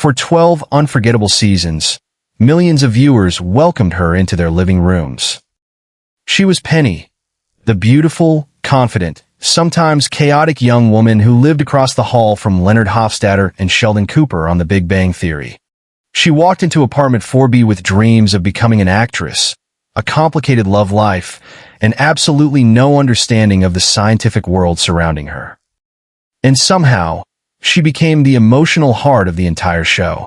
For 12 unforgettable seasons, millions of viewers welcomed her into their living rooms. She was Penny, the beautiful, confident, sometimes chaotic young woman who lived across the hall from Leonard Hofstadter and Sheldon Cooper on The Big Bang Theory. She walked into apartment 4B with dreams of becoming an actress, a complicated love life, and absolutely no understanding of the scientific world surrounding her. And somehow, she became the emotional heart of the entire show.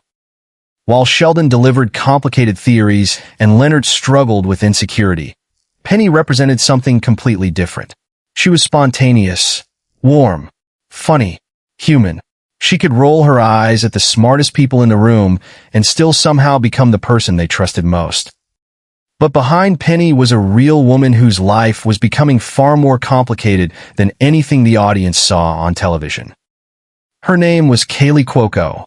While Sheldon delivered complicated theories and Leonard struggled with insecurity, Penny represented something completely different. She was spontaneous, warm, funny, human. She could roll her eyes at the smartest people in the room and still somehow become the person they trusted most. But behind Penny was a real woman whose life was becoming far more complicated than anything the audience saw on television. Her name was Kaley Cuoco,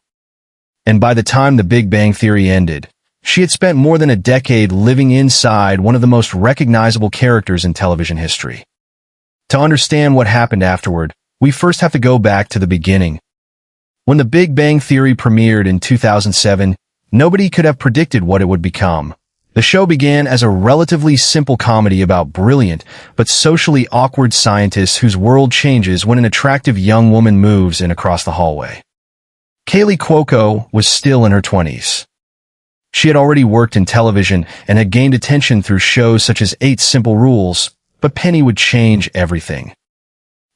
and by the time The Big Bang Theory ended, she had spent more than a decade living inside one of the most recognizable characters in television history. To understand what happened afterward, we first have to go back to the beginning. When The Big Bang Theory premiered in 2007, nobody could have predicted what it would become. The show began as a relatively simple comedy about brilliant but socially awkward scientists whose world changes when an attractive young woman moves in across the hallway. Kaley Cuoco was still in her 20s. She had already worked in television and had gained attention through shows such as 8 Simple Rules, but Penny would change everything.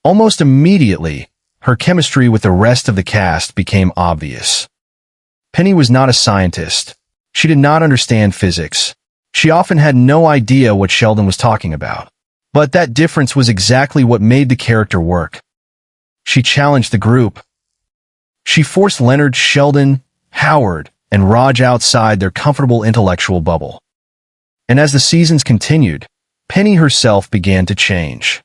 Almost immediately, her chemistry with the rest of the cast became obvious. Penny was not a scientist. She did not understand physics. She often had no idea what Sheldon was talking about. But that difference was exactly what made the character work. She challenged the group. She forced Leonard, Sheldon, Howard, and Raj outside their comfortable intellectual bubble. And as the seasons continued, Penny herself began to change.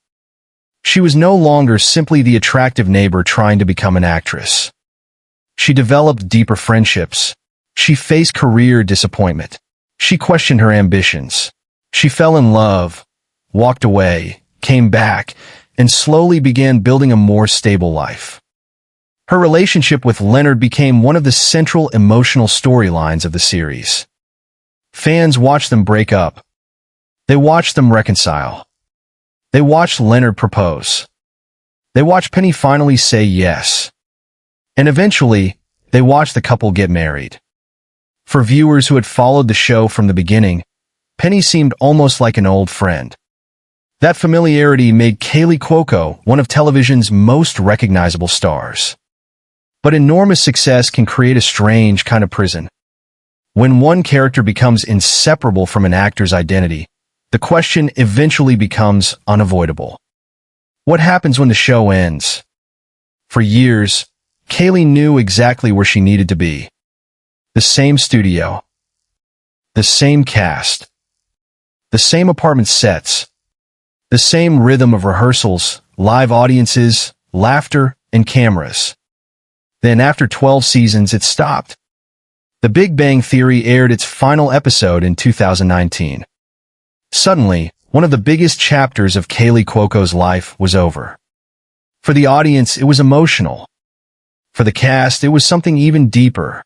She was no longer simply the attractive neighbor trying to become an actress. She developed deeper friendships. She faced career disappointment. She questioned her ambitions. She fell in love, walked away, came back, and slowly began building a more stable life. Her relationship with Leonard became one of the central emotional storylines of the series. Fans watched them break up. They watched them reconcile. They watched Leonard propose. They watched Penny finally say yes. And eventually, they watched the couple get married. For viewers who had followed the show from the beginning, Penny seemed almost like an old friend. That familiarity made Kaley Cuoco one of television's most recognizable stars. But enormous success can create a strange kind of prison. When one character becomes inseparable from an actor's identity, the question eventually becomes unavoidable. What happens when the show ends? For years, Kaley knew exactly where she needed to be. The same studio. The same cast. The same apartment sets. The same rhythm of rehearsals, live audiences, laughter, and cameras. Then after 12 seasons, it stopped. The Big Bang Theory aired its final episode in 2019. Suddenly, one of the biggest chapters of Kaley Cuoco's life was over. For the audience, it was emotional. For the cast, it was something even deeper.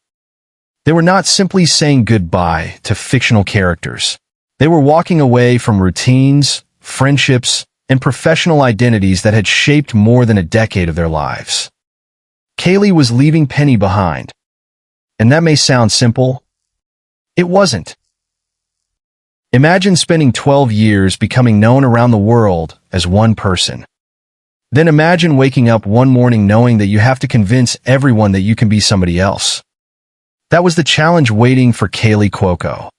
They were not simply saying goodbye to fictional characters. They were walking away from routines, friendships, and professional identities that had shaped more than a decade of their lives. Kaley was leaving Penny behind. And that may sound simple. It wasn't. Imagine spending 12 years becoming known around the world as one person. Then imagine waking up one morning knowing that you have to convince everyone that you can be somebody else. That was the challenge waiting for Kaley Cuoco.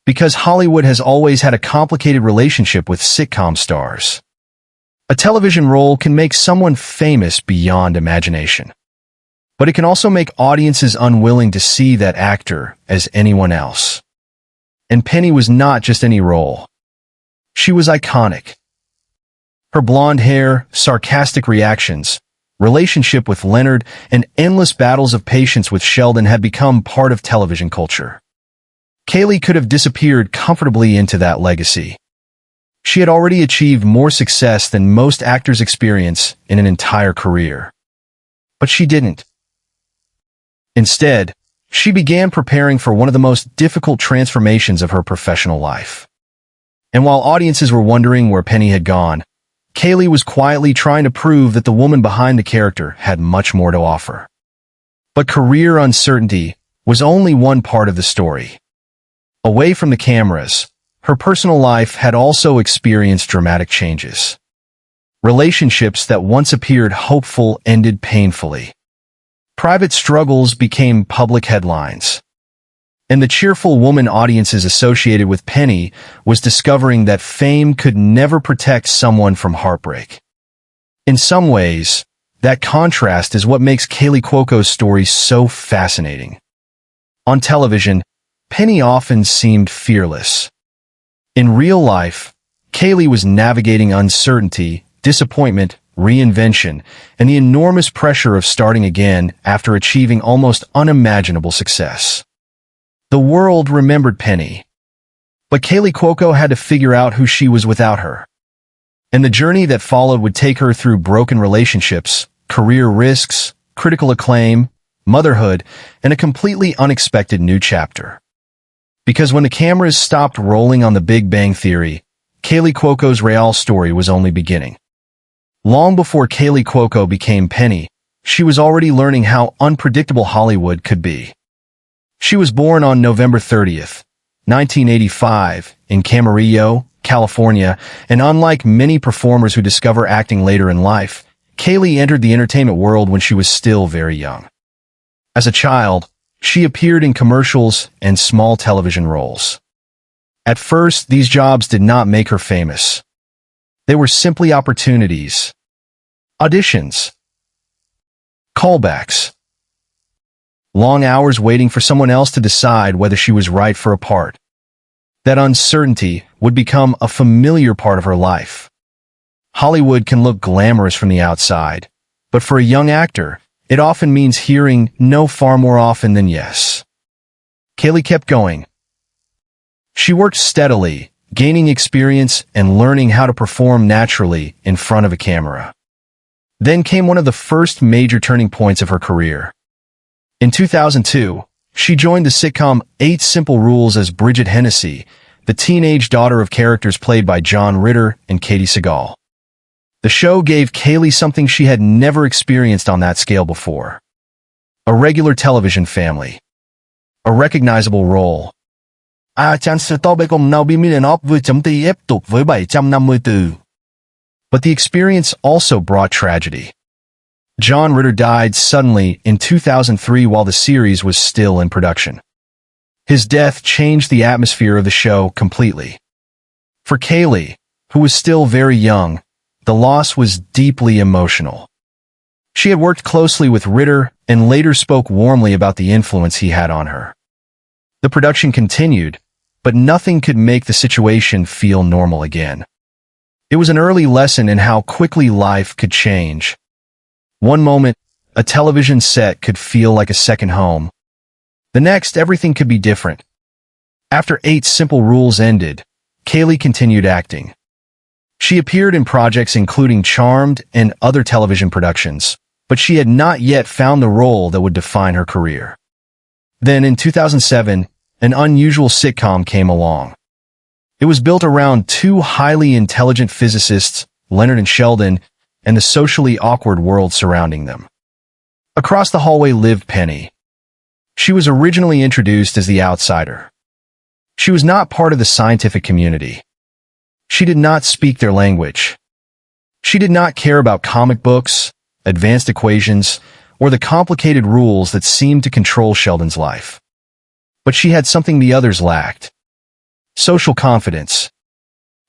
Because Hollywood has always had a complicated relationship with sitcom stars. A television role can make someone famous beyond imagination. But it can also make audiences unwilling to see that actor as anyone else. And Penny was not just any role. She was iconic. Her blonde hair, sarcastic reactions, relationship with Leonard, and endless battles of patience with Sheldon had become part of television culture. Kaley could have disappeared comfortably into that legacy. She had already achieved more success than most actors experience in an entire career. But she didn't. Instead, She began preparing for one of the most difficult transformations of her professional life. And while audiences were wondering where Penny had gone, Kaley was quietly trying to prove that the woman behind the character had much more to offer. But career uncertainty was only one part of the story. Away from the cameras, her personal life had also experienced dramatic changes. Relationships that once appeared hopeful ended painfully. Private struggles became public headlines. And the cheerful woman audiences associated with Penny was discovering that fame could never protect someone from heartbreak. In some ways, that contrast is what makes Kaley Cuoco's story so fascinating. On television, Penny often seemed fearless. In real life, Kaley was navigating uncertainty, disappointment, reinvention, and the enormous pressure of starting again after achieving almost unimaginable success. The world remembered Penny, but Kaley Cuoco had to figure out who she was without her. And the journey that followed would take her through broken relationships, career risks, critical acclaim, motherhood, and a completely unexpected new chapter. Because when the cameras stopped rolling on The Big Bang Theory, Kaley Cuoco's real story was only beginning. Long before Kaley Cuoco became Penny, she was already learning how unpredictable Hollywood could be. She was born on November 30th, 1985, in Camarillo, California, and unlike many performers who discover acting later in life, Kaley entered the entertainment world when she was still very young. As a child, she appeared in commercials and small television roles. At first, these jobs did not make her famous. They were simply opportunities, auditions, callbacks, long hours waiting for someone else to decide whether she was right for a part. That uncertainty would become a familiar part of her life. Hollywood can look glamorous from the outside, but for a young actor, it often means hearing no far more often than yes. Kaley kept going. She worked steadily, gaining experience and learning how to perform naturally in front of a camera. Then came one of the first major turning points of her career. In 2002, she joined the sitcom 8 Simple Rules as Bridget Hennessy, the teenage daughter of characters played by John Ritter and Katie Sagal. The show gave Kaley something she had never experienced on that scale before. A regular television family. A recognizable role. Chance to become now tiếp tục với 754. But the experience also brought tragedy. John Ritter died suddenly in 2003 while the series was still in production. His death changed the atmosphere of the show completely. For Kaley, who was still very young, the loss was deeply emotional. She had worked closely with Ritter and later spoke warmly about the influence he had on her. The production continued, but nothing could make the situation feel normal again. It was an early lesson in how quickly life could change. One moment, a television set could feel like a second home. The next, everything could be different. After 8 Simple Rules ended, Kaley continued acting. She appeared in projects including Charmed and other television productions, but she had not yet found the role that would define her career. Then in 2007, an unusual sitcom came along. It was built around 2 highly intelligent physicists, Leonard and Sheldon, and the socially awkward world surrounding them. Across the hallway lived Penny. She was originally introduced as the outsider. She was not part of the scientific community. She did not speak their language. She did not care about comic books, advanced equations, or the complicated rules that seemed to control Sheldon's life. But she had something the others lacked. Social confidence,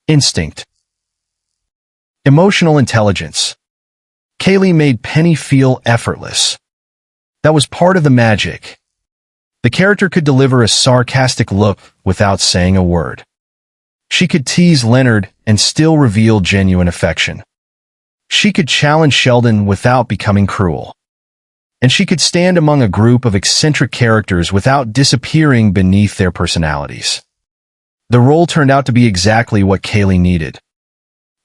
instinct, emotional intelligence. Kaley made Penny feel effortless. That was part of the magic. The character could deliver a sarcastic look without saying a word. She could tease Leonard and still reveal genuine affection. She could challenge Sheldon without becoming cruel. And she could stand among a group of eccentric characters without disappearing beneath their personalities. The role turned out to be exactly what Kaley needed.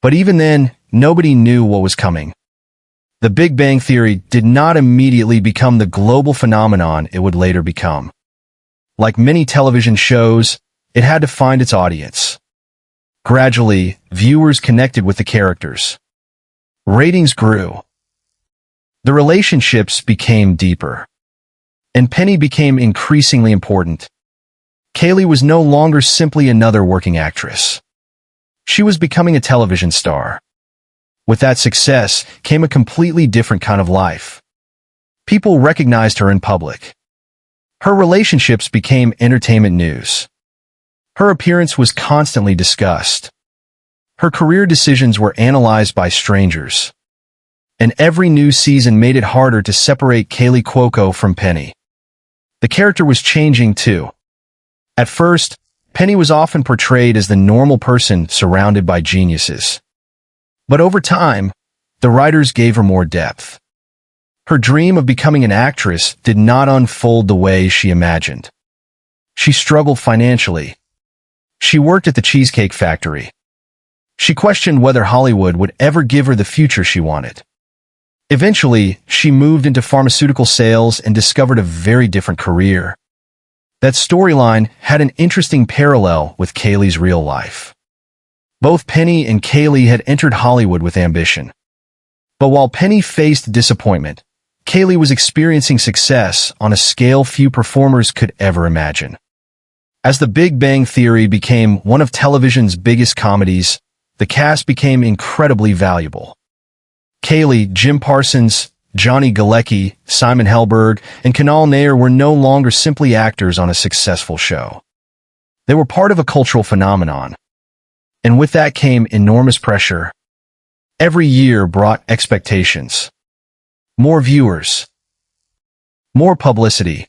But even then, nobody knew what was coming. The Big Bang Theory did not immediately become the global phenomenon it would later become. Like many television shows, it had to find its audience. Gradually, viewers connected with the characters. Ratings grew. The relationships became deeper. And Penny became increasingly important. Kaley was no longer simply another working actress. She was becoming a television star. With that success came a completely different kind of life. People recognized her in public. Her relationships became entertainment news. Her appearance was constantly discussed. Her career decisions were analyzed by strangers. And every new season made it harder to separate Kaley Cuoco from Penny. The character was changing too. At first, Penny was often portrayed as the normal person surrounded by geniuses. But over time, the writers gave her more depth. Her dream of becoming an actress did not unfold the way she imagined. She struggled financially. She worked at the Cheesecake Factory. She questioned whether Hollywood would ever give her the future she wanted. Eventually, she moved into pharmaceutical sales and discovered a very different career. That storyline had an interesting parallel with Kaley's real life. Both Penny and Kaley had entered Hollywood with ambition. But while Penny faced disappointment, Kaley was experiencing success on a scale few performers could ever imagine. As The Big Bang Theory became one of television's biggest comedies, the cast became incredibly valuable. Kaley, Jim Parsons, Johnny Galecki, Simon Helberg, and Kunal Nair were no longer simply actors on a successful show. They were part of a cultural phenomenon. And with that came enormous pressure. Every year brought expectations. More viewers. More publicity.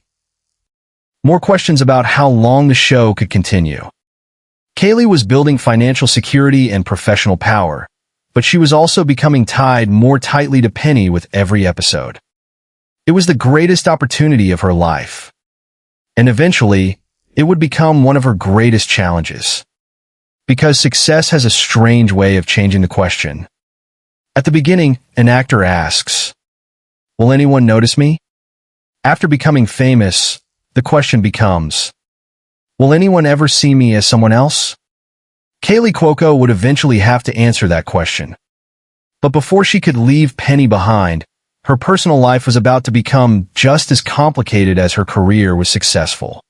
More questions about how long the show could continue. Kaley was building financial security and professional power, but she was also becoming tied more tightly to Penny with every episode. It was the greatest opportunity of her life. And eventually, it would become one of her greatest challenges. Because success has a strange way of changing the question. At the beginning, an actor asks, "Will anyone notice me?" After becoming famous, the question becomes, "Will anyone ever see me as someone else?" Kaley Cuoco would eventually have to answer that question. But before she could leave Penny behind, her personal life was about to become just as complicated as her career was successful.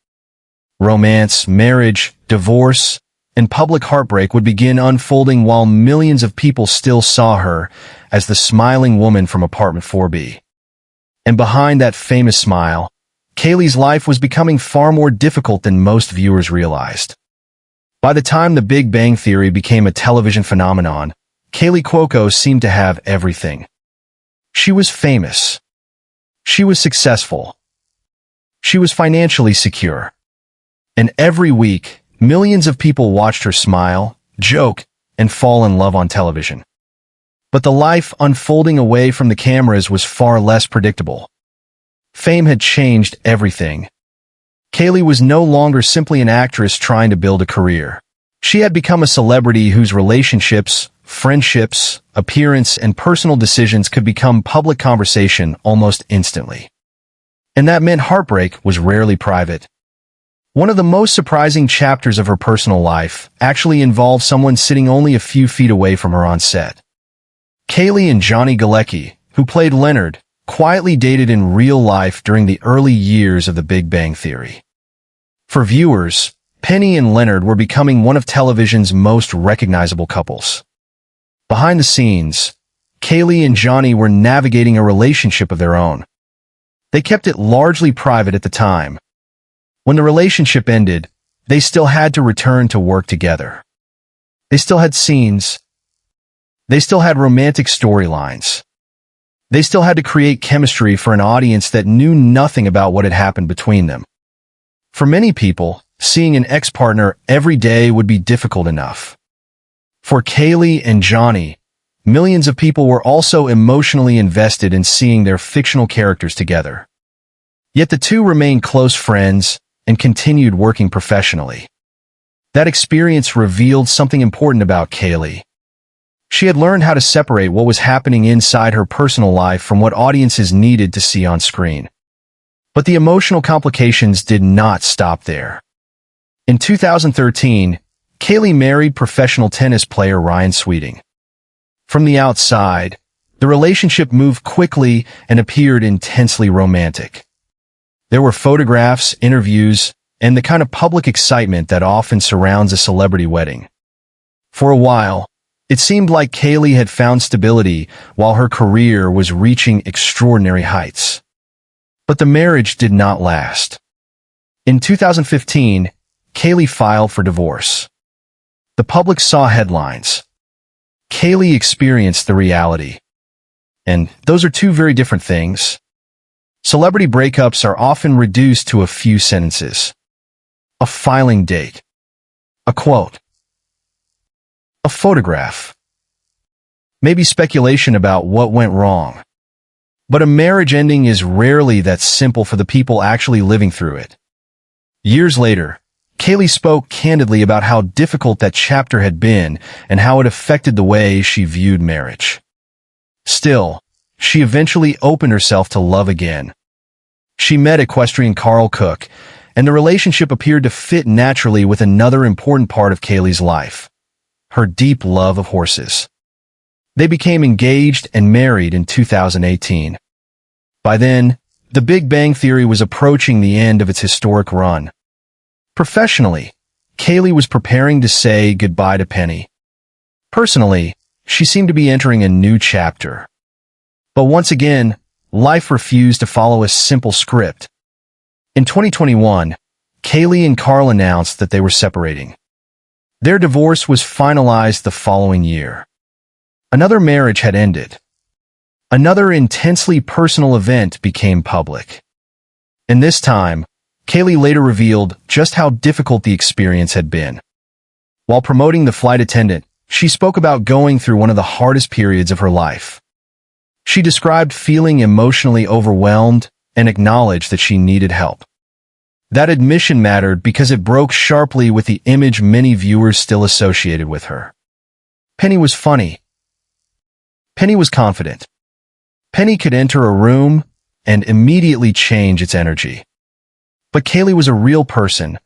Romance, marriage, divorce, and public heartbreak would begin unfolding while millions of people still saw her as the smiling woman from Apartment 4B. And behind that famous smile, Kaley's life was becoming far more difficult than most viewers realized. By the time The Big Bang Theory became a television phenomenon, Kaley Cuoco seemed to have everything. She was famous. She was successful. She was financially secure. And every week, millions of people watched her smile, joke, and fall in love on television. But the life unfolding away from the cameras was far less predictable. Fame had changed everything. Kaley was no longer simply an actress trying to build a career. She had become a celebrity whose relationships, friendships, appearance, and personal decisions could become public conversation almost instantly. And that meant heartbreak was rarely private. One of the most surprising chapters of her personal life actually involved someone sitting only a few feet away from her on set. Kaley and Johnny Galecki, who played Leonard, quietly dated in real life during the early years of The Big Bang Theory. For viewers, Penny and Leonard were becoming one of television's most recognizable couples. Behind the scenes, Kaley and Johnny were navigating a relationship of their own. They kept it largely private at the time. When the relationship ended, they still had to return to work together. They still had scenes. They still had romantic storylines. They still had to create chemistry for an audience that knew nothing about what had happened between them. For many people, seeing an ex-partner every day would be difficult enough. For Kaley and Johnny, millions of people were also emotionally invested in seeing their fictional characters together. Yet the two remained close friends and continued working professionally. That experience revealed something important about Kaley. She had learned how to separate what was happening inside her personal life from what audiences needed to see on screen. But the emotional complications did not stop there. In 2013, Kaley married professional tennis player Ryan Sweeting. From the outside, the relationship moved quickly and appeared intensely romantic. There were photographs, interviews, and the kind of public excitement that often surrounds a celebrity wedding. For a while, it seemed like Kaley had found stability while her career was reaching extraordinary heights. But the marriage did not last. In 2015, Kaley filed for divorce. The public saw headlines. Kaley experienced the reality. And those are two very different things. Celebrity breakups are often reduced to a few sentences. A filing date. A quote. A photograph. Maybe speculation about what went wrong. But a marriage ending is rarely that simple for the people actually living through it. Years later, Kaley spoke candidly about how difficult that chapter had been and how it affected the way she viewed marriage. Still, she eventually opened herself to love again. She met equestrian Kaley Cuoco, and the relationship appeared to fit naturally with another important part of Kaley's life, her deep love of horses. They became engaged and married in 2018. By then, The Big Bang Theory was approaching the end of its historic run. Professionally, Kaley was preparing to say goodbye to Penny. Personally, she seemed to be entering a new chapter. But once again, life refused to follow a simple script. In 2021, Kaley and Carl announced that they were separating. Their divorce was finalized the following year. Another marriage had ended. Another intensely personal event became public. And this time, Kaley later revealed just how difficult the experience had been. While promoting The Flight Attendant, she spoke about going through one of the hardest periods of her life. She described feeling emotionally overwhelmed and acknowledged that she needed help. That admission mattered because it broke sharply with the image many viewers still associated with her. Penny was funny. Penny was confident. Penny could enter a room and immediately change its energy. But Kaley was a real person.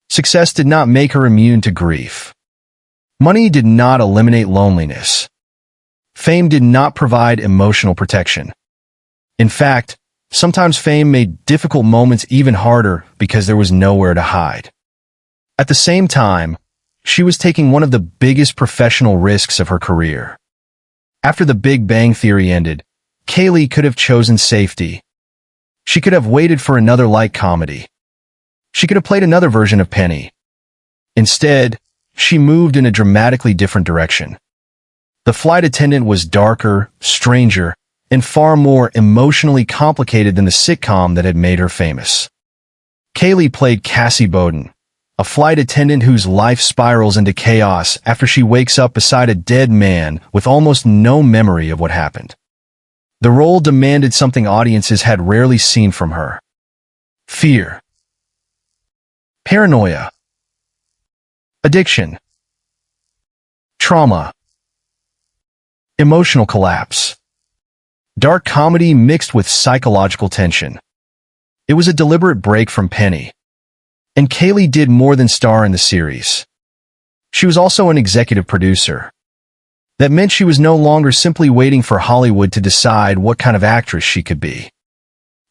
Success did not make her immune to grief. Money did not eliminate loneliness. Fame did not provide emotional protection. In fact, sometimes fame made difficult moments even harder because there was nowhere to hide. At the same time, she was taking one of the biggest professional risks of her career. After The Big Bang Theory ended, Kaley could have chosen safety. She could have waited for another light comedy. She could have played another version of Penny. Instead, she moved in a dramatically different direction. The Flight Attendant was darker, stranger, and far more emotionally complicated than the sitcom that had made her famous. Kaley played Cassie Bowden, a flight attendant whose life spirals into chaos after she wakes up beside a dead man with almost no memory of what happened. The role demanded something audiences had rarely seen from her. Fear. Paranoia. Addiction. Trauma. Emotional collapse. Dark comedy mixed with psychological tension. It was a deliberate break from Penny. And Kaley did more than star in the series. She was also an executive producer. That meant she was no longer simply waiting for Hollywood to decide what kind of actress she could be.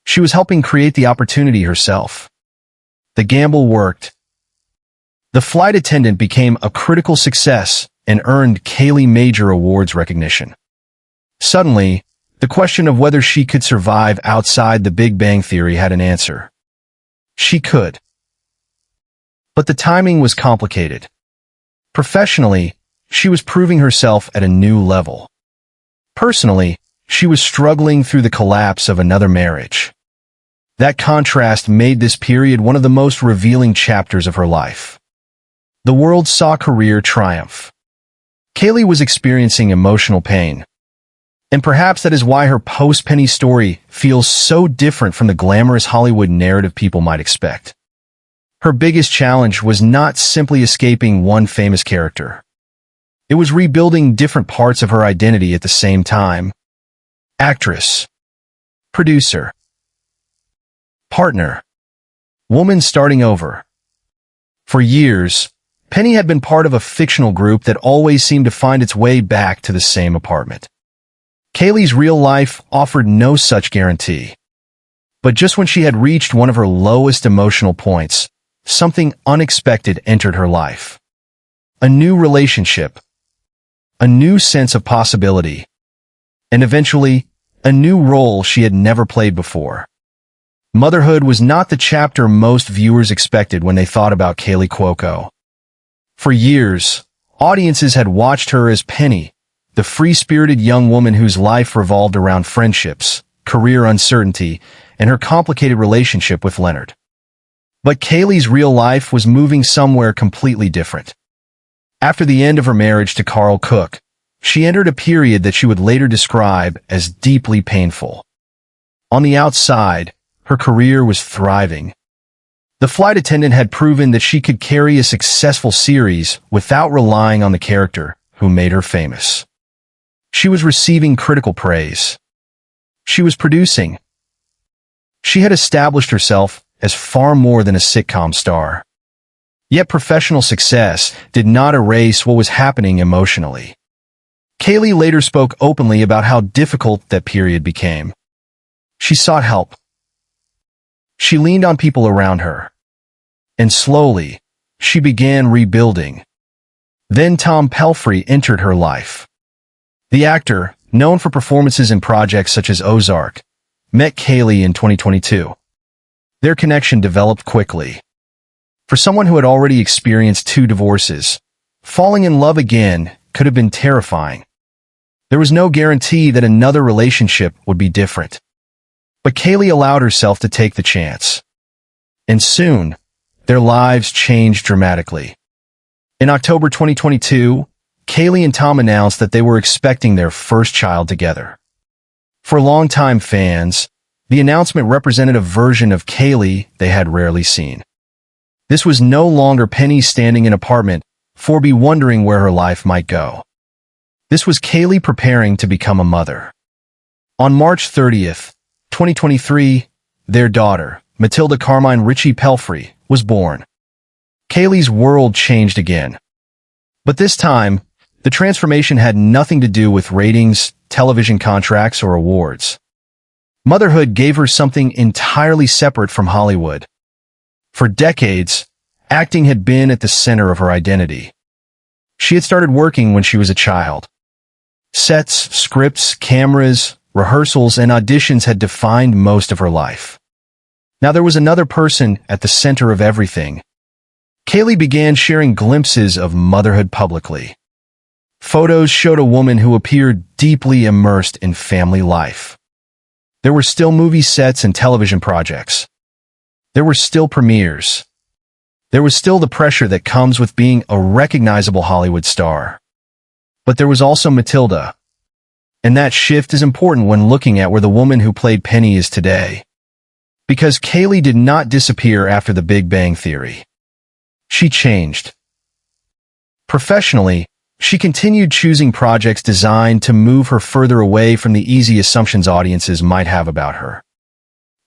She was helping create the opportunity herself. The gamble worked. The Flight Attendant became a critical success and earned Kaley major awards recognition. Suddenly, the question of whether she could survive outside The Big Bang Theory had an answer. She could. But the timing was complicated. Professionally, she was proving herself at a new level. Personally, she was struggling through the collapse of another marriage. That contrast made this period one of the most revealing chapters of her life. The world saw career triumph. Kaley was experiencing emotional pain. And perhaps that is why her post-Penny story feels so different from the glamorous Hollywood narrative people might expect. Her biggest challenge was not simply escaping one famous character. It was rebuilding different parts of her identity at the same time. Actress, producer, partner, woman starting over. For years, Penny had been part of a fictional group that always seemed to find its way back to the same apartment. Kaley's real life offered no such guarantee. But just when she had reached one of her lowest emotional points, something unexpected entered her life. A new relationship, a new sense of possibility, and eventually, a new role she had never played before. Motherhood was not the chapter most viewers expected when they thought about Kaley Cuoco. For years, audiences had watched her as Penny, the free-spirited young woman whose life revolved around friendships, career uncertainty, and her complicated relationship with Leonard. But Kaley's real life was moving somewhere completely different. After the end of her marriage to Carl Cook, she entered a period that she would later describe as deeply painful. On the outside, her career was thriving. The flight attendant had proven that she could carry a successful series without relying on the character who made her famous. She was receiving critical praise. She was producing. She had established herself as far more than a sitcom star. Yet professional success did not erase what was happening emotionally. Kaley later spoke openly about how difficult that period became. She sought help. She leaned on people around her. And slowly, she began rebuilding. Then Tom Pelphrey entered her life. The actor, known for performances in projects such as Ozark, met Kaley in 2022. Their connection developed quickly. For someone who had already experienced 2 divorces, falling in love again could have been terrifying. There was no guarantee that another relationship would be different. But Kaley allowed herself to take the chance. And soon, their lives changed dramatically. In October 2022, Kaley and Tom announced that they were expecting their first child together. For longtime fans, the announcement represented a version of Kaley they had rarely seen. This was no longer Penny standing in an apartment, wondering where her life might go. This was Kaley preparing to become a mother. On March 30th, 2023, their daughter, Matilda Carmine Ritchie Pelphrey, was born. Kaley's world changed again. But this time, the transformation had nothing to do with ratings, television contracts, or awards. Motherhood gave her something entirely separate from Hollywood. For decades, acting had been at the center of her identity. She had started working when she was a child. Sets, scripts, cameras, rehearsals, and auditions had defined most of her life. Now there was another person at the center of everything. Kaley began sharing glimpses of motherhood publicly. Photos showed a woman who appeared deeply immersed in family life. There were still movie sets and television projects. There were still premieres. There was still the pressure that comes with being a recognizable Hollywood star. But there was also Matilda. And that shift is important when looking at where the woman who played Penny is today. Because Kaley did not disappear after the Big Bang Theory. She changed. Professionally, she continued choosing projects designed to move her further away from the easy assumptions audiences might have about her.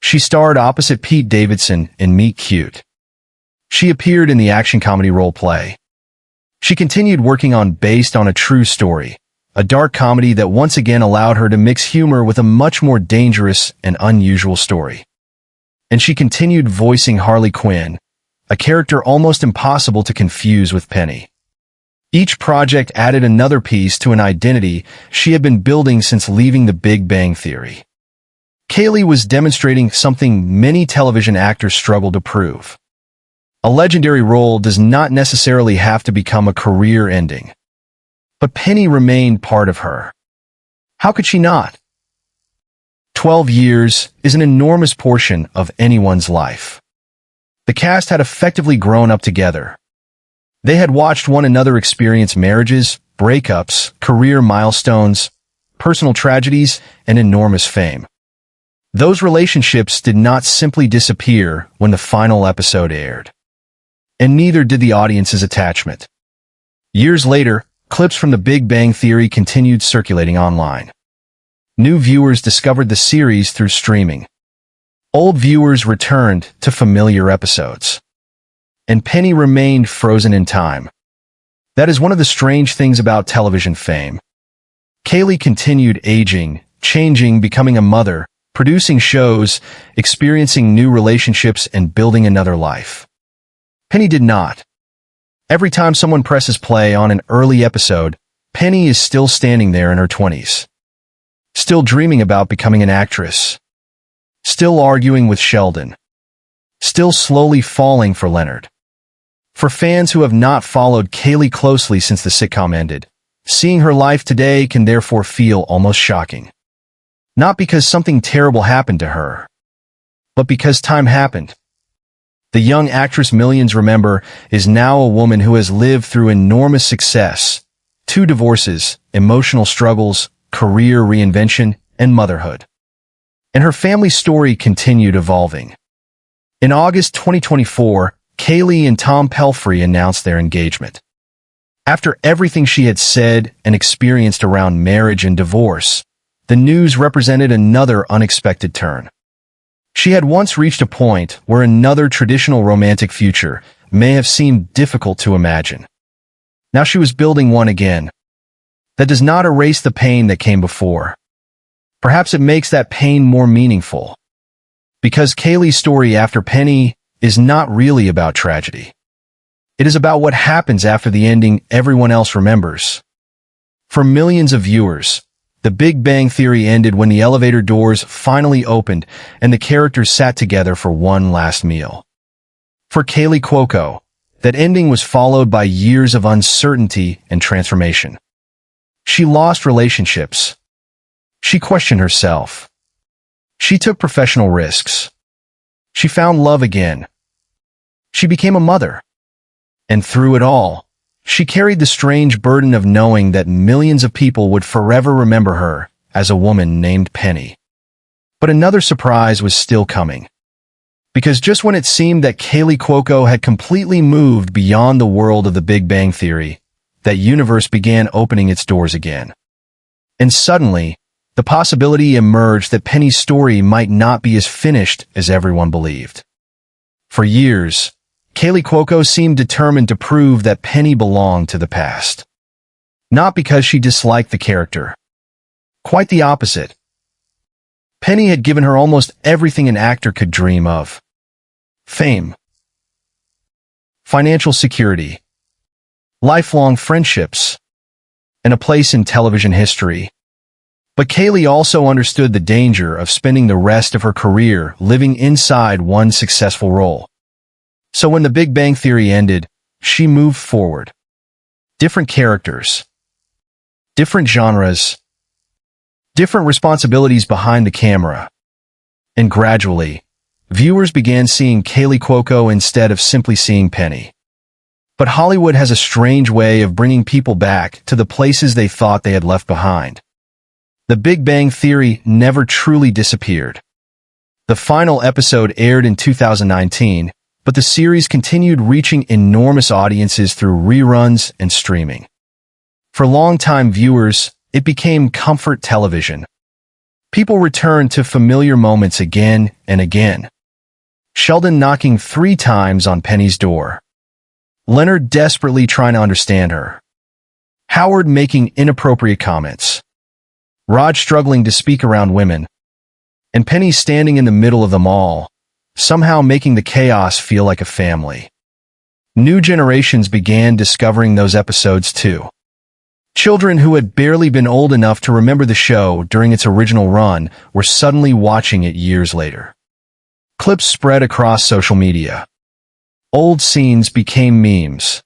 She starred opposite Pete Davidson in Meet Cute. She appeared in the action comedy role play. She continued working on Based on a True Story, a dark comedy that once again allowed her to mix humor with a much more dangerous and unusual story. And she continued voicing Harley Quinn, a character almost impossible to confuse with Penny. Each project added another piece to an identity she had been building since leaving the Big Bang Theory. Kaley was demonstrating something many television actors struggle to prove. A legendary role does not necessarily have to become a career ending. But Penny remained part of her. How could she not? 12 years is an enormous portion of anyone's life. The cast had effectively grown up together. They had watched one another experience marriages, breakups, career milestones, personal tragedies, and enormous fame. Those relationships did not simply disappear when the final episode aired. And neither did the audience's attachment. Years later, clips from The Big Bang Theory continued circulating online. New viewers discovered the series through streaming. Old viewers returned to familiar episodes. And Penny remained frozen in time. That is one of the strange things about television fame. Kaley continued aging, changing, becoming a mother, producing shows, experiencing new relationships, and building another life. Penny did not. Every time someone presses play on an early episode, Penny is still standing there in her 20s. Still dreaming about becoming an actress. Still arguing with Sheldon. Still slowly falling for Leonard. For fans who have not followed Kaley closely since the sitcom ended, seeing her life today can therefore feel almost shocking. Not because something terrible happened to her, but because time happened. The young actress millions remember is now a woman who has lived through enormous success, 2 divorces, emotional struggles, career reinvention, and motherhood. And her family story continued evolving. In August 2024, Kaley and Tom Pelphrey announced their engagement. After everything she had said and experienced around marriage and divorce, the news represented another unexpected turn. She had once reached a point where another traditional romantic future may have seemed difficult to imagine. Now she was building one again. That does not erase the pain that came before. Perhaps it makes that pain more meaningful. Because Kaley's story after Penny is not really about tragedy. It is about what happens after the ending everyone else remembers. For millions of viewers, The Big Bang Theory ended when the elevator doors finally opened and the characters sat together for one last meal. For Kaley Cuoco, that ending was followed by years of uncertainty and transformation. She lost relationships. She questioned herself. She took professional risks. She found love again. She became a mother. And through it all, she carried the strange burden of knowing that millions of people would forever remember her as a woman named Penny. But another surprise was still coming. Because just when it seemed that Kaley Cuoco had completely moved beyond the world of The Big Bang Theory, that universe began opening its doors again. And suddenly, the possibility emerged that Penny's story might not be as finished as everyone believed. For years, Kaley Cuoco seemed determined to prove that Penny belonged to the past. Not because she disliked the character. Quite the opposite. Penny had given her almost everything an actor could dream of. Fame. Financial security. Lifelong friendships. And a place in television history. But Kaley also understood the danger of spending the rest of her career living inside one successful role. So when The Big Bang Theory ended, she moved forward. Different characters. Different genres. Different responsibilities behind the camera. And gradually, viewers began seeing Kaley Cuoco instead of simply seeing Penny. But Hollywood has a strange way of bringing people back to the places they thought they had left behind. The Big Bang Theory never truly disappeared. The final episode aired in 2019, but the series continued reaching enormous audiences through reruns and streaming. For longtime viewers, it became comfort television. People returned to familiar moments again and again. Sheldon knocking 3 times on Penny's door. Leonard desperately trying to understand her. Howard making inappropriate comments. Raj struggling to speak around women. And Penny standing in the middle of them all, somehow making the chaos feel like a family. New generations began discovering those episodes too. Children who had barely been old enough to remember the show during its original run were suddenly watching it years later. Clips spread across social media. Old scenes became memes.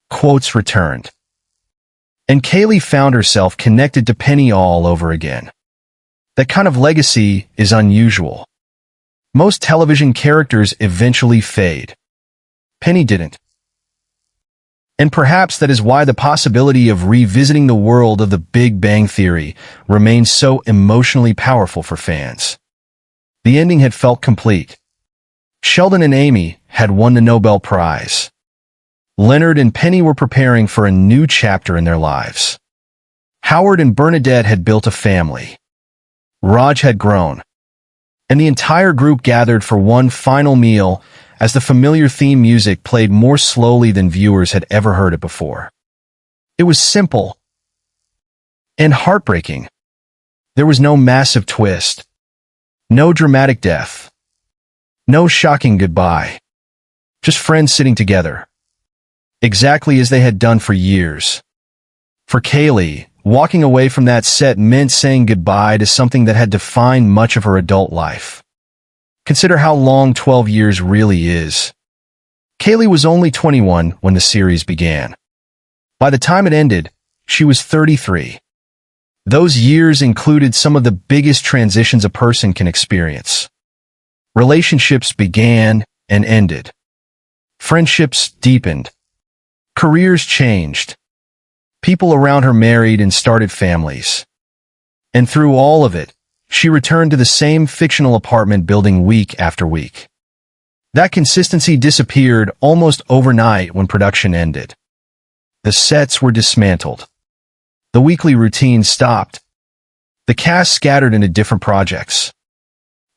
Quotes returned. And Kaley found herself connected to Penny all over again. That kind of legacy is unusual. Most television characters eventually fade. Penny didn't. And perhaps that is why the possibility of revisiting the world of The Big Bang Theory remains so emotionally powerful for fans. The ending had felt complete. Sheldon and Amy had won the Nobel Prize. Leonard and Penny were preparing for a new chapter in their lives. Howard and Bernadette had built a family. Raj had grown. And the entire group gathered for one final meal as the familiar theme music played more slowly than viewers had ever heard it before. It was simple and heartbreaking. There was no massive twist, no dramatic death, no shocking goodbye. Just friends sitting together, exactly as they had done for years. For Kaley, walking away from that set meant saying goodbye to something that had defined much of her adult life. Consider how long 12 years really is. Kaley was only 21 when the series began. By the time it ended, she was 33. Those years included some of the biggest transitions a person can experience. Relationships began and ended. Friendships deepened. Careers changed. People around her married and started families. And through all of it, she returned to the same fictional apartment building week after week. That consistency disappeared almost overnight when production ended. The sets were dismantled. The weekly routine stopped. The cast scattered into different projects.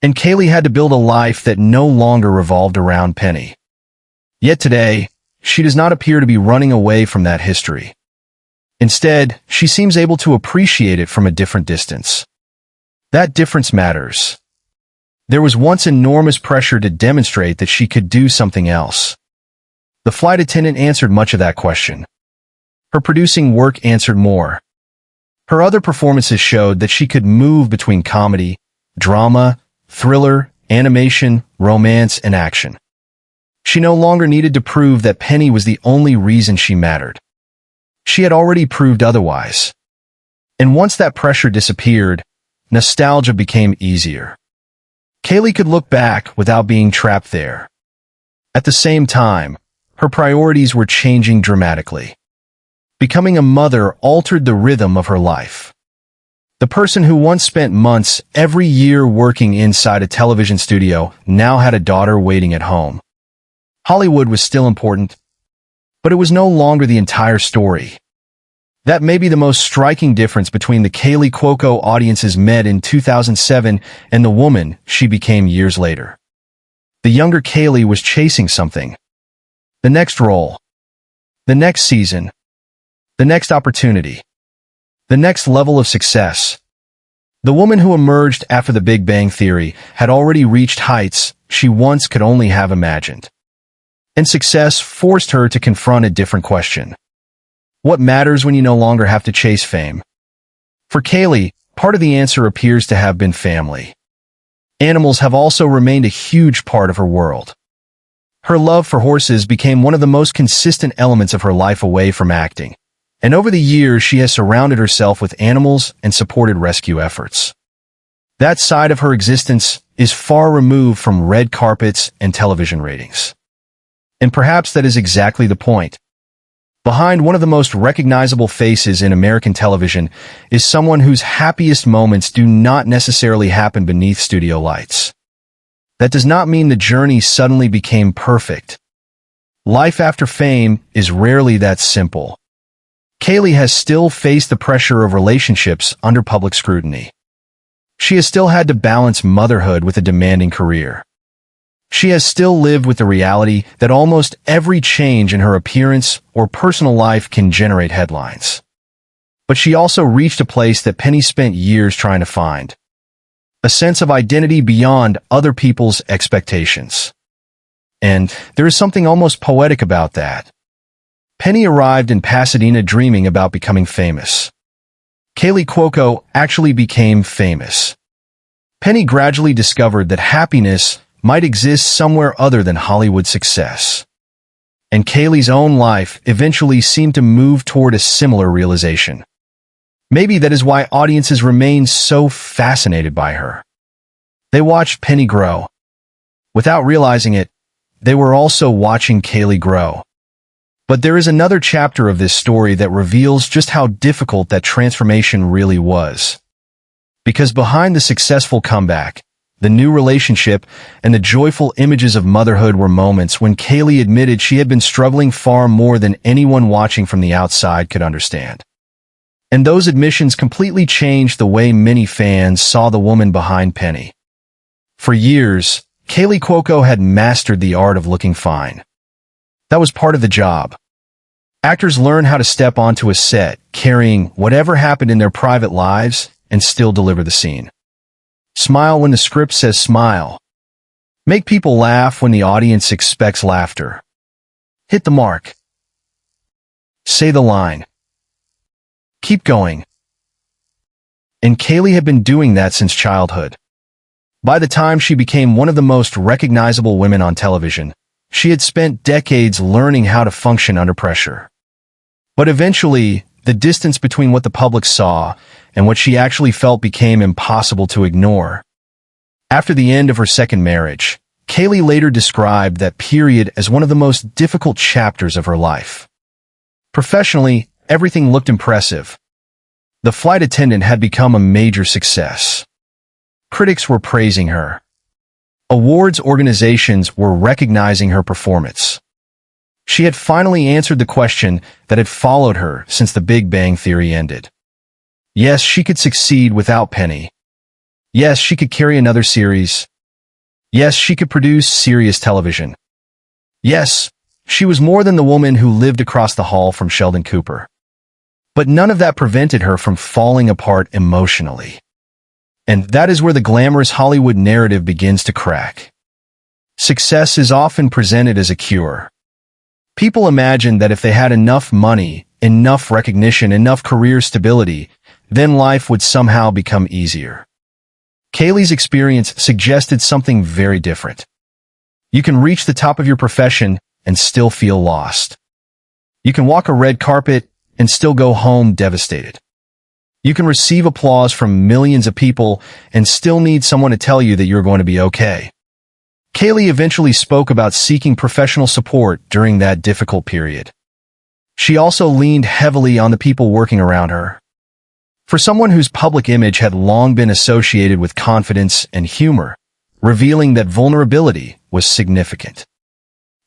And Kaley had to build a life that no longer revolved around Penny. Yet today, she does not appear to be running away from that history. Instead, she seems able to appreciate it from a different distance. That difference matters. There was once enormous pressure to demonstrate that she could do something else. The flight attendant answered much of that question. Her producing work answered more. Her other performances showed that she could move between comedy, drama, thriller, animation, romance, and action. She no longer needed to prove that Penny was the only reason she mattered. She had already proved otherwise. And once that pressure disappeared, nostalgia became easier. Kaley could look back without being trapped there. At the same time, her priorities were changing dramatically. Becoming a mother altered the rhythm of her life. The person who once spent months every year working inside a television studio now had a daughter waiting at home. Hollywood was still important, but it was no longer the entire story. That may be the most striking difference between the Kaley Cuoco audiences met in 2007 and the woman she became years later. The younger Kaley was chasing something. The next role. The next season. The next opportunity. The next level of success. The woman who emerged after the Big Bang Theory had already reached heights she once could only have imagined. And success forced her to confront a different question. What matters when you no longer have to chase fame? For Kaley, part of the answer appears to have been family. Animals have also remained a huge part of her world. Her love for horses became one of the most consistent elements of her life away from acting. And over the years, she has surrounded herself with animals and supported rescue efforts. That side of her existence is far removed from red carpets and television ratings. And perhaps that is exactly the point. Behind one of the most recognizable faces in American television is someone whose happiest moments do not necessarily happen beneath studio lights. That does not mean the journey suddenly became perfect. Life after fame is rarely that simple. Kaley has still faced the pressure of relationships under public scrutiny. She has still had to balance motherhood with a demanding career. She has still lived with the reality that almost every change in her appearance or personal life can generate headlines. But she also reached a place that Penny spent years trying to find. A sense of identity beyond other people's expectations. And there is something almost poetic about that. Penny arrived in Pasadena dreaming about becoming famous. Kaley Cuoco actually became famous. Penny gradually discovered that happiness might exist somewhere other than Hollywood success. And Kaley's own life eventually seemed to move toward a similar realization. Maybe that is why audiences remain so fascinated by her. They watched Penny grow. Without realizing it, they were also watching Kaley grow. But there is another chapter of this story that reveals just how difficult that transformation really was. Because behind the successful comeback, the new relationship, and the joyful images of motherhood were moments when Kaley admitted she had been struggling far more than anyone watching from the outside could understand. And those admissions completely changed the way many fans saw the woman behind Penny. For years, Kaley Cuoco had mastered the art of looking fine. That was part of the job. Actors learn how to step onto a set, carrying whatever happened in their private lives, and still deliver the scene. Smile when the script says smile. Make people laugh when the audience expects laughter. Hit the mark. Say the line. Keep going. And Kaley had been doing that since childhood. By the time she became one of the most recognizable women on television, she had spent decades learning how to function under pressure. But eventually, the distance between what the public saw and what she actually felt became impossible to ignore. After the end of her second marriage, Kaley later described that period as one of the most difficult chapters of her life. Professionally, everything looked impressive. The flight attendant had become a major success. Critics were praising her. Awards organizations were recognizing her performance. She had finally answered the question that had followed her since The Big Bang Theory ended. Yes, she could succeed without Penny. Yes, she could carry another series. Yes, she could produce serious television. Yes, she was more than the woman who lived across the hall from Sheldon Cooper. But none of that prevented her from falling apart emotionally. And that is where the glamorous Hollywood narrative begins to crack. Success is often presented as a cure. People imagine that if they had enough money, enough recognition, enough career stability, then life would somehow become easier. Kaley's experience suggested something very different. You can reach the top of your profession and still feel lost. You can walk a red carpet and still go home devastated. You can receive applause from millions of people and still need someone to tell you that you're going to be okay. Kaley eventually spoke about seeking professional support during that difficult period. She also leaned heavily on the people working around her. For someone whose public image had long been associated with confidence and humor, revealing that vulnerability was significant.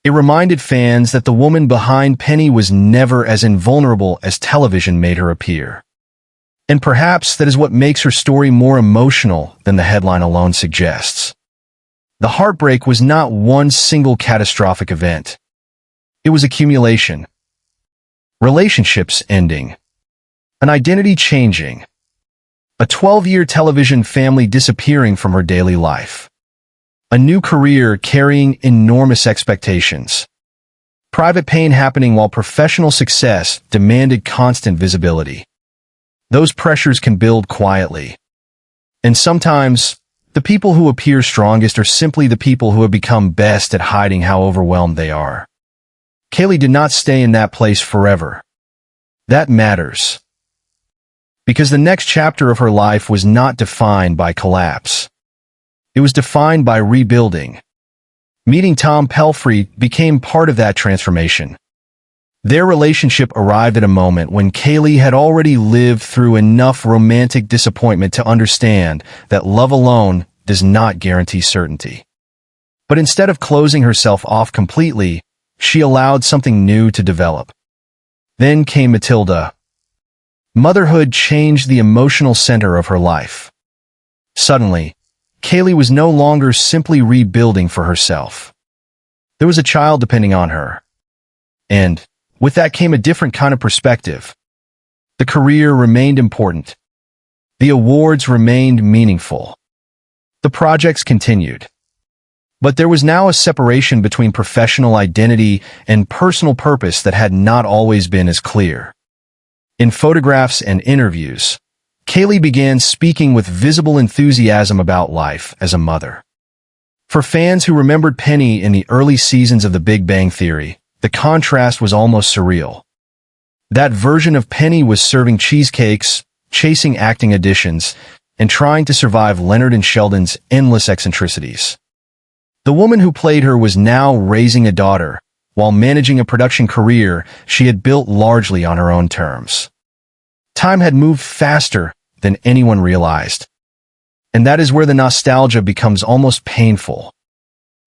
It reminded fans that the woman behind Penny was never as invulnerable as television made her appear. And perhaps that is what makes her story more emotional than the headline alone suggests. The heartbreak was not one single catastrophic event. It was accumulation. Relationships ending. An identity changing. A 12-year television family disappearing from her daily life. A new career carrying enormous expectations. Private pain happening while professional success demanded constant visibility. Those pressures can build quietly. And sometimes, the people who appear strongest are simply the people who have become best at hiding how overwhelmed they are. Kaley did not stay in that place forever. That matters. Because the next chapter of her life was not defined by collapse. It was defined by rebuilding. Meeting Tom Pelphrey became part of that transformation. Their relationship arrived at a moment when Kaley had already lived through enough romantic disappointment to understand that love alone does not guarantee certainty. But instead of closing herself off completely, she allowed something new to develop. Then came Matilda. Motherhood changed the emotional center of her life. Suddenly, Kaley was no longer simply rebuilding for herself. There was a child depending on her. And with that came a different kind of perspective. The career remained important. The awards remained meaningful. The projects continued. But there was now a separation between professional identity and personal purpose that had not always been as clear. In photographs and interviews, Kaley began speaking with visible enthusiasm about life as a mother. For fans who remembered Penny in the early seasons of The Big Bang Theory, the contrast was almost surreal. That version of Penny was serving cheesecakes, chasing acting auditions, and trying to survive Leonard and Sheldon's endless eccentricities. The woman who played her was now raising a daughter, while managing a production career she had built largely on her own terms. Time had moved faster than anyone realized. And that is where the nostalgia becomes almost painful.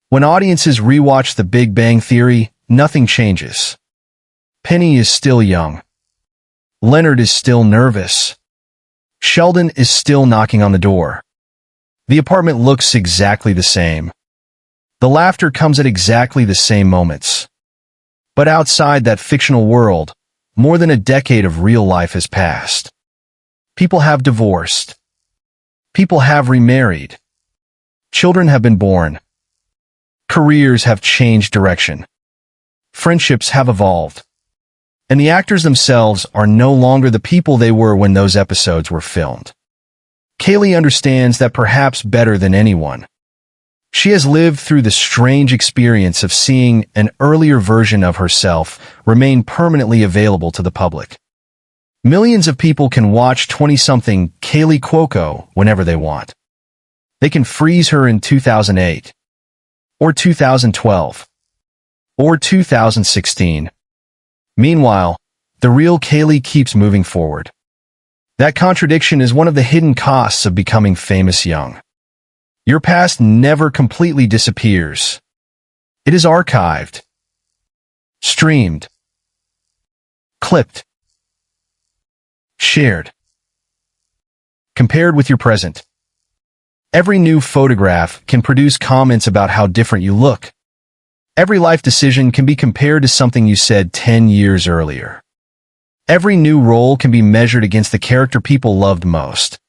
When audiences rewatch The Big Bang Theory, nothing changes. Penny is still young. Leonard is still nervous. Sheldon is still knocking on the door. The apartment looks exactly the same. The laughter comes at exactly the same moments. But outside that fictional world, more than a decade of real life has passed. People have divorced. People have remarried. Children have been born. Careers have changed direction. Friendships have evolved. And the actors themselves are no longer the people they were when those episodes were filmed. Kaley understands that perhaps better than anyone. She has lived through the strange experience of seeing an earlier version of herself remain permanently available to the public. Millions of people can watch 20-something Kaley Cuoco whenever they want. They can freeze her in 2008, or 2012, or 2016. Meanwhile, the real Kaley keeps moving forward. That contradiction is one of the hidden costs of becoming famous young. Your past never completely disappears. It is archived, streamed, clipped, shared, compared with your present. Every new photograph can produce comments about how different you look. Every life decision can be compared to something you said 10 years earlier. Every new role can be measured against the character people loved most.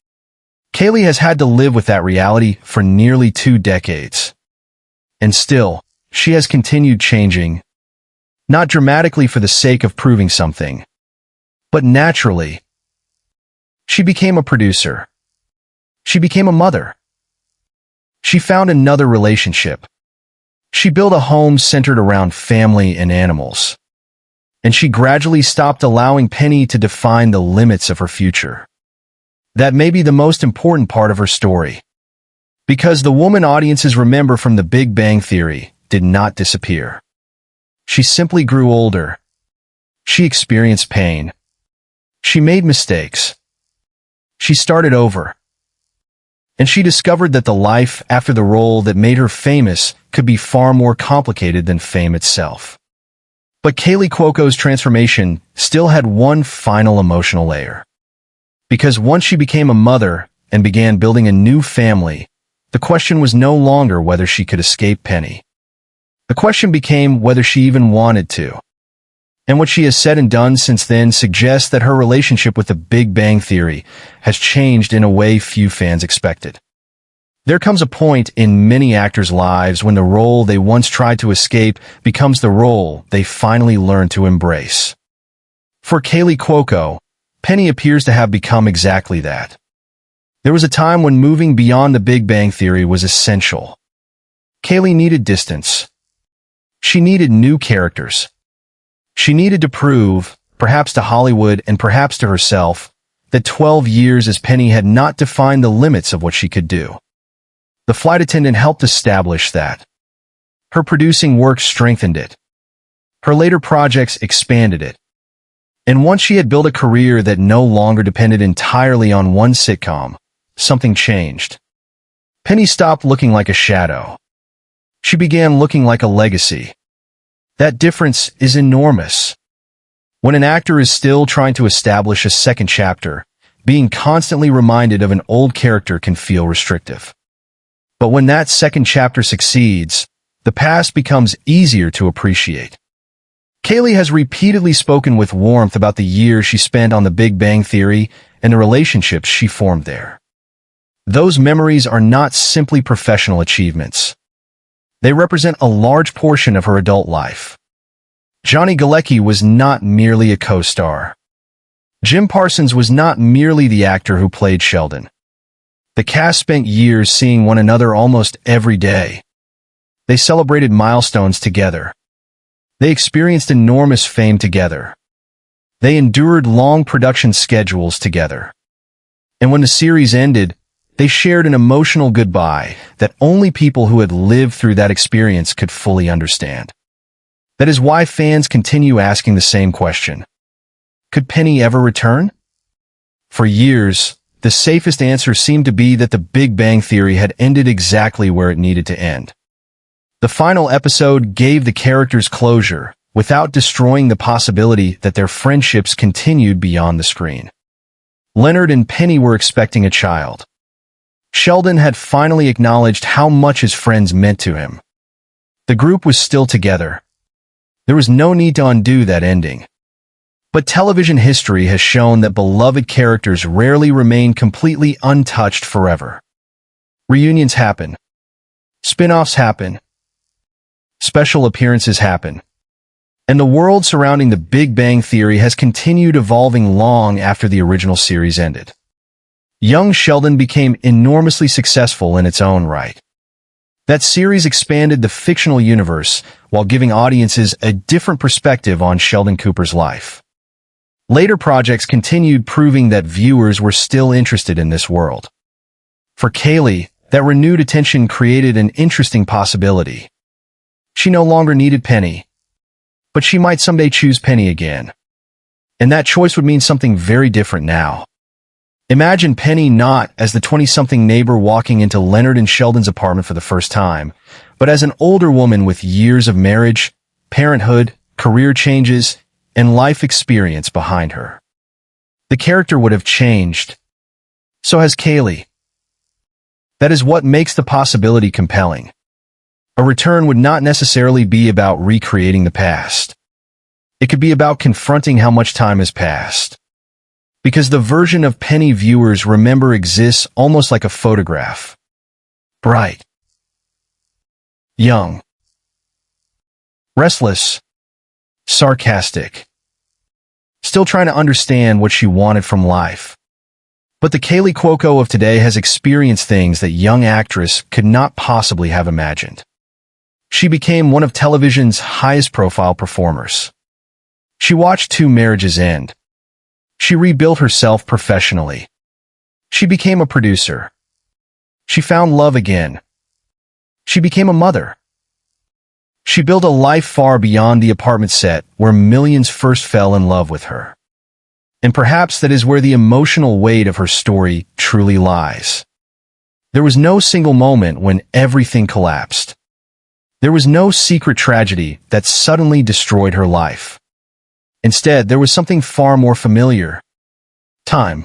Kaley has had to live with that reality for nearly 2 decades. And still, she has continued changing, not dramatically for the sake of proving something, but naturally. She became a producer. She became a mother. She found another relationship. She built a home centered around family and animals. And she gradually stopped allowing Penny to define the limits of her future. That may be the most important part of her story. Because the woman audiences remember from The Big Bang Theory did not disappear. She simply grew older. She experienced pain. She made mistakes. She started over. And she discovered that the life after the role that made her famous could be far more complicated than fame itself. But Kaley Cuoco's transformation still had one final emotional layer. Because once she became a mother and began building a new family, the question was no longer whether she could escape Penny. The question became whether she even wanted to. And what she has said and done since then suggests that her relationship with The Big Bang Theory has changed in a way few fans expected. There comes a point in many actors' lives when the role they once tried to escape becomes the role they finally learn to embrace. For Kaley Cuoco, Penny appears to have become exactly that. There was a time when moving beyond The Big Bang Theory was essential. Kaley needed distance. She needed new characters. She needed to prove, perhaps to Hollywood and perhaps to herself, that 12 years as Penny had not defined the limits of what she could do. The flight attendant helped establish that. Her producing work strengthened it. Her later projects expanded it. And once she had built a career that no longer depended entirely on one sitcom, something changed. Penny stopped looking like a shadow. She began looking like a legacy. That difference is enormous. When an actor is still trying to establish a second chapter, being constantly reminded of an old character can feel restrictive. But when that second chapter succeeds, the past becomes easier to appreciate. Kaley has repeatedly spoken with warmth about the years she spent on The Big Bang Theory and the relationships she formed there. Those memories are not simply professional achievements. They represent a large portion of her adult life. Johnny Galecki was not merely a co-star. Jim Parsons was not merely the actor who played Sheldon. The cast spent years seeing one another almost every day. They celebrated milestones together. They experienced enormous fame together. They endured long production schedules together. And when the series ended, they shared an emotional goodbye that only people who had lived through that experience could fully understand. That is why fans continue asking the same question. Could Penny ever return? For years, the safest answer seemed to be that the Big Bang Theory had ended exactly where it needed to end. The final episode gave the characters closure, without destroying the possibility that their friendships continued beyond the screen. Leonard and Penny were expecting a child. Sheldon had finally acknowledged how much his friends meant to him. The group was still together. There was no need to undo that ending. But television history has shown that beloved characters rarely remain completely untouched forever. Reunions happen. Spin-offs happen. Special appearances happen. And the world surrounding the Big Bang Theory has continued evolving long after the original series ended. Young Sheldon became enormously successful in its own right. That series expanded the fictional universe while giving audiences a different perspective on Sheldon Cooper's life. Later projects continued, proving that viewers were still interested in this world. For Kaley, that renewed attention created an interesting possibility. She no longer needed Penny, but she might someday choose Penny again. And that choice would mean something very different now. Imagine Penny not as the 20-something neighbor walking into Leonard and Sheldon's apartment for the first time, but as an older woman with years of marriage, parenthood, career changes, and life experience behind her. The character would have changed. So has Kaley. That is what makes the possibility compelling. A return would not necessarily be about recreating the past. It could be about confronting how much time has passed. Because the version of Penny viewers remember exists almost like a photograph. Bright. Young. Restless. Sarcastic. Still trying to understand what she wanted from life. But the Kaley Cuoco of today has experienced things that young actress could not possibly have imagined. She became one of television's highest-profile performers. She watched 2 marriages end. She rebuilt herself professionally. She became a producer. She found love again. She became a mother. She built a life far beyond the apartment set where millions first fell in love with her. And perhaps that is where the emotional weight of her story truly lies. There was no single moment when everything collapsed. There was no secret tragedy that suddenly destroyed her life. Instead, there was something far more familiar. Time.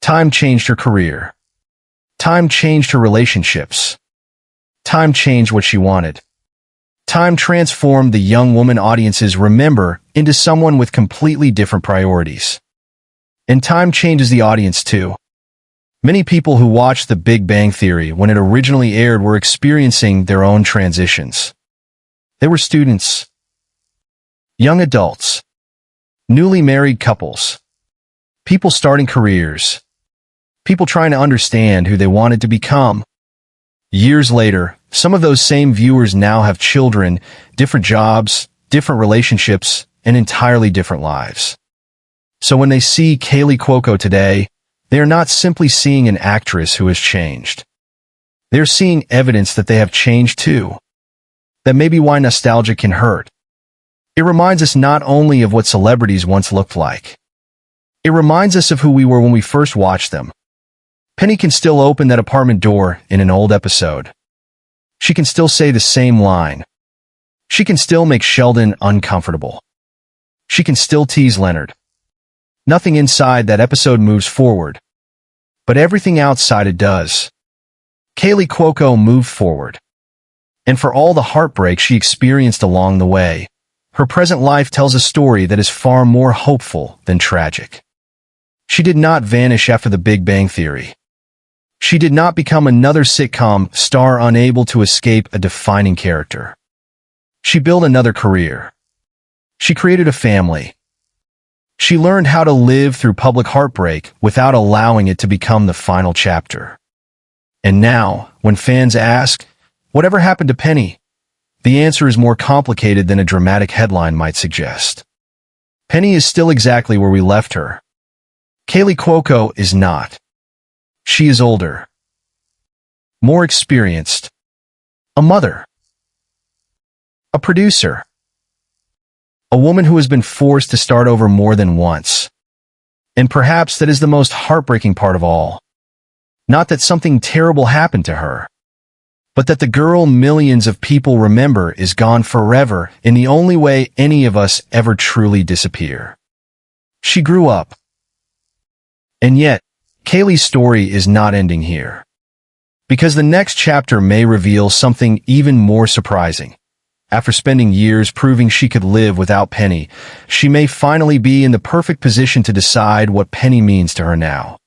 Time changed her career. Time changed her relationships. Time changed what she wanted. Time transformed the young woman audiences remember into someone with completely different priorities. And time changes the audience too. Many people who watched The Big Bang Theory when it originally aired were experiencing their own transitions. They were students, young adults, newly married couples, people starting careers, people trying to understand who they wanted to become. Years later, some of those same viewers now have children, different jobs, different relationships, and entirely different lives. So when they see Kaley Cuoco today, they are not simply seeing an actress who has changed. They are seeing evidence that they have changed too. That may be why nostalgia can hurt. It reminds us not only of what celebrities once looked like. It reminds us of who we were when we first watched them. Penny can still open that apartment door in an old episode. She can still say the same line. She can still make Sheldon uncomfortable. She can still tease Leonard. Nothing inside that episode moves forward, but everything outside it does. Kaley Cuoco moved forward. And for all the heartbreak she experienced along the way, her present life tells a story that is far more hopeful than tragic. She did not vanish after The Big Bang Theory. She did not become another sitcom star unable to escape a defining character. She built another career. She created a family. She learned how to live through public heartbreak without allowing it to become the final chapter. And now, when fans ask, "Whatever happened to Penny?" the answer is more complicated than a dramatic headline might suggest. Penny is still exactly where we left her. Kaley Cuoco is not. She is older, more experienced, a mother, a producer, a woman who has been forced to start over more than once. And perhaps that is the most heartbreaking part of all. Not that something terrible happened to her, but that the girl millions of people remember is gone forever in the only way any of us ever truly disappear. She grew up. And yet, Kaley's story is not ending here. Because the next chapter may reveal something even more surprising. After spending years proving she could live without Penny, she may finally be in the perfect position to decide what Penny means to her now.